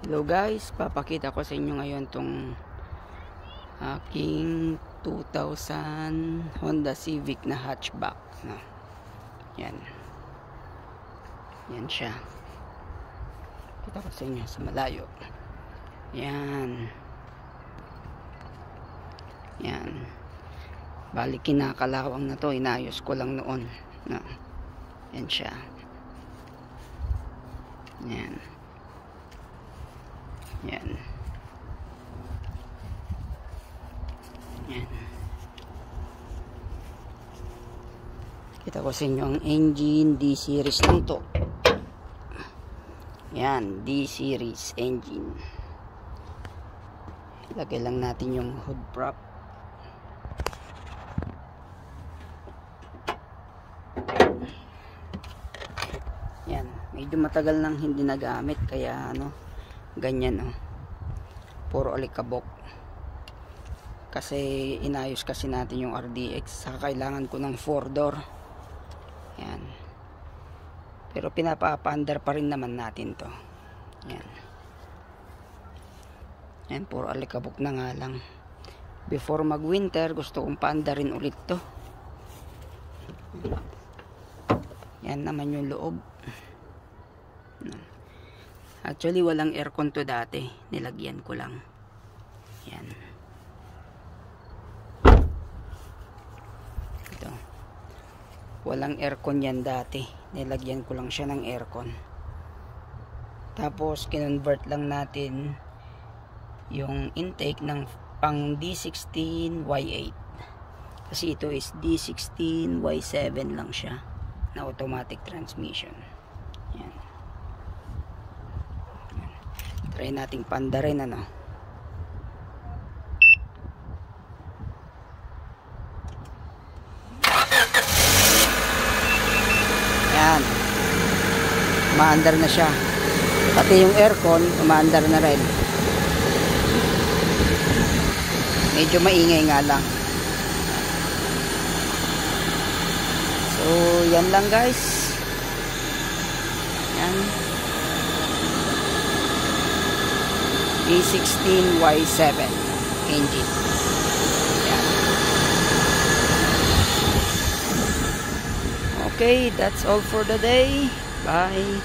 Hello guys, papakita ko sa inyo ngayon tong aking 2000 Honda Civic na hatchback, no? Yan. Yan siya. Kita ko sa inyo sa malayo. Yan. Yan. Bali kinakalawang na to, inayos ko lang noon, no? Yan siya. Yan. Yan. Yan. Kita ko sa inyo ang engine, D-series lang to. Yan, D-series engine. Lagay lang natin yung hood prop. Yan, medyo matagal nang hindi nagamit kaya ganyan, puro alikabok kasi inayos kasi natin yung RDX, saka kailangan ko ng 4-door. Yan, pero pinapapandar pa rin naman natin to. Yan, yan, puro alikabok na nga lang. Before mag winter gusto kong paandarin ulit to. Yan naman yung loob. Actually walang aircon to dati, nilagyan ko lang. Yan. Ito. Walang aircon yan dati, nilagyan ko lang siya ng aircon. Tapos kinonvert lang natin yung intake ng pang D16 Y8. Kasi ito is D16 Y7 lang siya na automatic transmission. Yan. Try nating pandarin, Yan. Umaandar na siya. Pati yung aircon, umaandar na rin. Medyo maingay nga lang. So, yan lang guys. Yan. D16 Y7 engine. Yan. Okay, that's all for the day. Bye.